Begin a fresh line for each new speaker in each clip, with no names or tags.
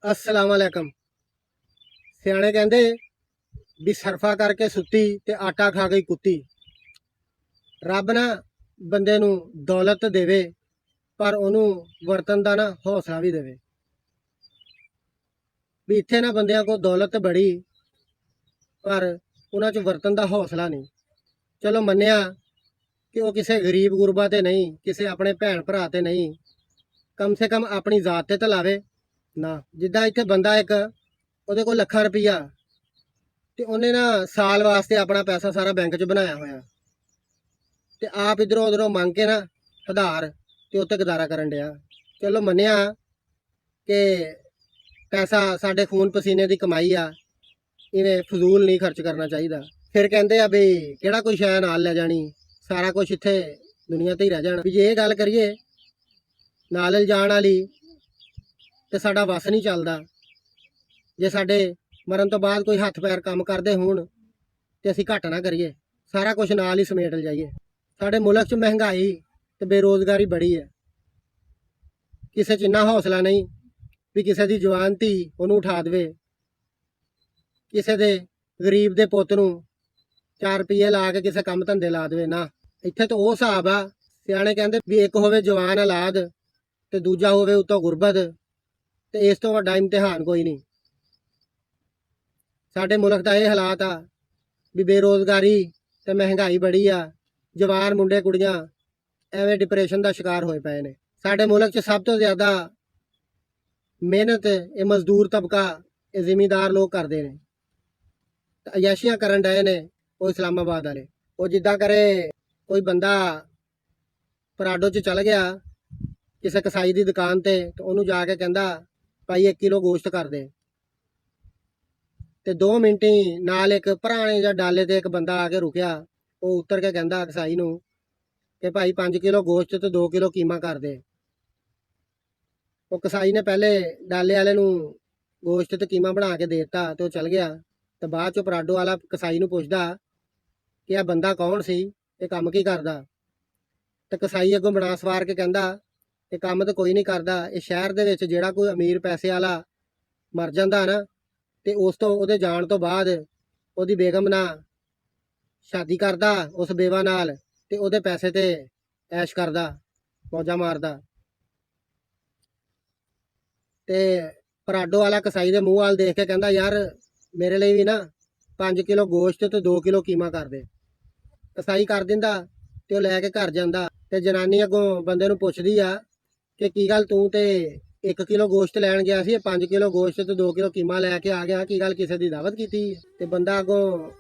अस्सलाम वालेकुम। सियाणे कहंदे भी सरफा करके सुत्ती ते आटा खा गई कुत्ती। रब ना बंदे नूं दौलत देवे पर ओनूं वरतन दा ना हौसला भी देवे। भी इत्थे ना बंदियां को दौलत बड़ी पर उन्हां च वरतन दा हौसला नहीं। चलो मन्निया कि वो किसी गरीब गुरबा ते नहीं, किसी अपने भैन भरा ते नहीं, कम से कम अपनी जात ते लावे ना। जिद्दां इत्थे बंदा एक ਉਹਦੇ ਕੋਲ ਲੱਖਾਂ ਰੁਪਈਆ ਤੇ ਉਹਨੇ ਨਾ ਸਾਲ ਵਾਸਤੇ ਆਪਣਾ ਪੈਸਾ ਸਾਰਾ ਬੈਂਕ 'ਚ ਬਣਾਇਆ ਹੋਇਆ ਤੇ ਆਪ ਇਧਰੋਂ ਉਧਰੋਂ ਮੰਗ ਕੇ ਨਾ ਉਧਾਰ ਤੇ ਉੱਤੇ ਗੁਜ਼ਾਰਾ ਕਰਨ ਡਿਆ। ਚਲੋ ਮੰਨਿਆ ਕਿ ਪੈਸਾ ਸਾਡੇ ਖੂਨ ਪਸੀਨੇ ਦੀ ਕਮਾਈ ਆ, ਇਵੇਂ ਫਜ਼ੂਲ ਨਹੀਂ ਖਰਚ ਕਰਨਾ ਚਾਹੀਦਾ। ਫਿਰ ਕਹਿੰਦੇ ਆ ਵੀ ਕਿਹੜਾ ਕੋਈ ਸ਼ੈ ਨਾਲ ਲੈ ਜਾਣੀ, ਸਾਰਾ ਕੁਝ ਇੱਥੇ ਦੁਨੀਆ ਤੇ ਹੀ ਰਹਿ ਜਾਣਾ। ਵੀ ਜੇ ਇਹ ਗੱਲ ਕਰੀਏ ਨਾਲ ਲਿਜਾਣ ਵਾਲੀ ਤੇ ਸਾਡਾ ਵਸ ਨਹੀਂ ਚੱਲਦਾ। ਜੇ ਸਾਡੇ ਮਰਨ ਤੋਂ ਬਾਅਦ ਕੋਈ ਹੱਥ ਪੈਰ ਕੰਮ ਕਰਦੇ ਹੋਣ ਤੇ ਅਸੀਂ ਘੱਟ ਨਾ ਕਰੀਏ, ਸਾਰਾ ਕੁਝ ਨਾਲ ਹੀ ਸਮੇਟ ਲਈਏ। ਸਾਡੇ ਮੁਲਕ 'ਚ ਮਹਿੰਗਾਈ ਤੇ ਬੇਰੋਜ਼ਗਾਰੀ ਬੜੀ ਹੈ। ਕਿਸੇ 'ਚ ਇੰਨਾ ਹੌਸਲਾ ਨਹੀਂ ਵੀ ਕਿਸੇ ਦੀ ਜਵਾਨ ਧੀ ਉਹਨੂੰ ਉਠਾ ਦੇਵੇ, ਕਿਸੇ ਦੇ ਗਰੀਬ ਦੇ ਪੁੱਤ ਨੂੰ 4 ਰੁਪਏ ਲਾ ਕੇ ਕਿਸੇ ਕੰਮ ਧੰਦੇ ਲਾ ਦੇਵੇ ਨਾ। ਇੱਥੇ ਤਾਂ ਉਹ ਹਿਸਾਬ ਆ, ਸਿਆਣੇ ਕਹਿੰਦੇ ਵੀ ਇੱਕ ਹੋਵੇ ਜਵਾਨ ਔਲਾਦ ਤੇ ਦੂਜਾ ਹੋਵੇ ਉਤੋਂ ਗੁਰਬਤ, ਤੇ ਇਸ ਤੋਂ ਵੱਡਾ ਇਮਤਿਹਾਨ ਕੋਈ ਨਹੀਂ। ਸਾਡੇ ਮੁਲਕ ਦਾ ਇਹ ਹਾਲਾਤ ਆ ਵੀ ਬੇਰੋਜ਼ਗਾਰੀ ਤੇ ਮਹਿੰਗਾਈ ਬੜੀ ਆ। ਜਵਾਨ ਮੁੰਡੇ ਕੁੜੀਆਂ ਐਵੇਂ ਡਿਪਰੈਸ਼ਨ ਦਾ ਸ਼ਿਕਾਰ ਹੋਏ ਪਏ ਨੇ। ਸਾਡੇ ਮੁਲਕ 'ਚ ਸਭ ਤੋਂ ਜ਼ਿਆਦਾ ਮਿਹਨਤ ਇਹ ਮਜ਼ਦੂਰ ਤਬਕਾ, ਇਹ ਜ਼ਿਮੀਂਦਾਰ ਲੋਕ ਕਰਦੇ ਨੇ। ਅਯਾਸ਼ੀਆਂ ਕਰਨ ਡਏ ਨੇ ਉਹ ਇਸਲਾਮਾਬਾਦ ਵਾਲੇ। ਉਹ ਜਿੱਦਾਂ ਕਰੇ ਕੋਈ ਬੰਦਾ ਪਰਾਡੋ 'ਚ ਚਲ ਗਿਆ ਕਿਸੇ ਕਸਾਈ ਦੀ ਦੁਕਾਨ ਤੇ ਉਹਨੂੰ ਜਾ ਕੇ ਕਹਿੰਦਾ ਭਾਈ 1 ਕਿਲੋ ਗੋਸ਼ਤ ਕਰ ਦੇ, ਤੇ 2 ਮਿੰਟ ਹੀ ਨਾਲ ਇੱਕ ਪੁਰਾਣੇ ਜਾਂ ਡਾਲੇ ਤੇ ਇੱਕ ਬੰਦਾ ਆ ਕੇ ਰੁਕਿਆ। ਉਹ ਉਤਰ ਕੇ ਕਹਿੰਦਾ ਕਸਾਈ ਨੂੰ ਕਿ ਭਾਈ 5 ਕਿਲੋ ਗੋਸ਼ਤ ਤੇ 2 ਕਿਲੋ ਕੀਮਾ ਕਰ ਦੇ। ਉਹ ਕਸਾਈ ਨੇ ਪਹਿਲੇ ਡਾਲੇ ਵਾਲੇ ਨੂੰ ਗੋਸ਼ਤ ਤੇ ਕੀਮਾ ਬਣਾ ਕੇ ਦੇ ਦਿੱਤਾ ਤੇ ਉਹ ਚਲ ਗਿਆ। ਤੇ ਬਾਅਦ ਚੋਂ ਪਰਾਡੋ ਵਾਲਾ ਕਸਾਈ ਨੂੰ ਪੁੱਛਦਾ ਕਿ ਇਹ ਬੰਦਾ ਕੌਣ ਸੀ, ਇਹ ਕੰਮ ਕੀ ਕਰਦਾ। ਤੇ ਕਸਾਈ ਅੱਗੋਂ ਬਣਾ ਸਵਾਰ ਕੇ ਕਹਿੰਦਾ ਇਹ ਕੰਮ ਤਾਂ ਕੋਈ ਨਹੀਂ ਕਰਦਾ, ਇਹ ਸ਼ਹਿਰ ਦੇ ਵਿੱਚ ਜਿਹੜਾ ਕੋਈ ਅਮੀਰ ਪੈਸੇ ਵਾਲਾ ਮਰ ਜਾਂਦਾ ਨਾ ਤੇ ਉਸ ਤੋਂ ਉਹਦੇ ਜਾਣ ਤੋਂ ਬਾਅਦ ਉਹਦੀ ਬੇਗਮ ਨਾਲ ਸ਼ਾਦੀ ਕਰਦਾ ਉਸ ਬੇਵਾ ਨਾਲ ਤੇ ਉਹਦੇ ਪੈਸੇ ਤੇ ਐਸ਼ ਕਰਦਾ, ਮੌਜਾਂ ਮਾਰਦਾ। ਤੇ ਪਰਾਡੋ ਵਾਲਾ ਕਸਾਈ ਦੇ ਮੂੰਹ ਵੱਲ ਦੇਖ ਕੇ ਕਹਿੰਦਾ ਯਾਰ ਮੇਰੇ ਲਈ ਵੀ ਨਾ 5 ਕਿਲੋ ਗੋਸ਼ਤ ਤੇ 2 ਕਿਲੋ ਕੀਮਾ ਕਰ ਦੇ। ਕਸਾਈ ਕਰ ਦਿੰਦਾ ਤੇ ਉਹ ਲੈ ਕੇ ਘਰ ਜਾਂਦਾ। ਤੇ ਜਨਾਨੀ ਅੱਗੋਂ ਬੰਦੇ ਨੂੰ ਪੁੱਛਦੀ ਆ ਕਿ ਕੀ ਗੱਲ ਤੂੰ ਤੇ 1 ਕਿਲੋ ਗੋਸ਼ਤ ਲੈਣ ਗਿਆ ਸੀ, 5 ਕਿਲੋ ਗੋਸ਼ਤ ਤੇ 2 ਕਿਲੋ ਕੀਮਾ ਲੈ ਕੇ ਆ ਗਿਆ, ਕੀ ਗੱਲ ਕਿਸੇ ਦੀ ਦਾਵਤ ਕੀਤੀ? ਤੇ ਬੰਦਾ ਅੱਗੋਂ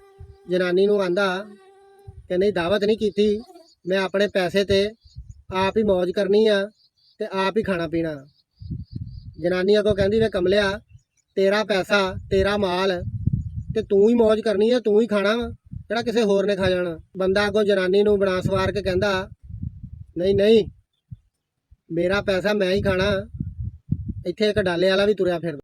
ਜਨਾਨੀ ਨੂੰ ਆਂਦਾ ਕਿ ਨਹੀਂ ਦਾਵਤ ਨਹੀਂ ਕੀਤੀ, ਮੈਂ ਆਪਣੇ ਪੈਸੇ ਤੇ ਆਪ ਹੀ ਮौज ਕਰਨੀ ਆ ਤੇ ਆਪ ਹੀ ਖਾਣਾ ਪੀਣਾ। ਜਨਾਨੀ ਅੱਗੋਂ ਕਹਿੰਦੀ ਵੇ ਕਮਲਿਆ, ਤੇਰਾ ਪੈਸਾ ਤੇਰਾ ਮਾਲ ਤੇ ਤੂੰ ਹੀ ਮौज ਕਰਨੀ ਆ, ਤੂੰ ਹੀ ਖਾਣਾ ਵਾ, ਜਿਹੜਾ ਕਿਸੇ ਹੋਰ ਨੇ ਖਾ ਜਾਣਾ। ਬੰਦਾ ਅੱਗੋਂ ਜਨਾਨੀ ਨੂੰ ਬਣਾ ਸਵਾਰ ਕੇ ਕਹਿੰਦਾ ਨਹੀਂ ਨਹੀਂ ਮੇਰਾ ਪੈਸਾ ਮੈਂ ਹੀ ਖਾਣਾ। ਇੱਥੇ ਇੱਕ ਡਾਲੇ ਵਾਲਾ ਵੀ ਤੁਰਿਆ ਫਿਰਦਾ।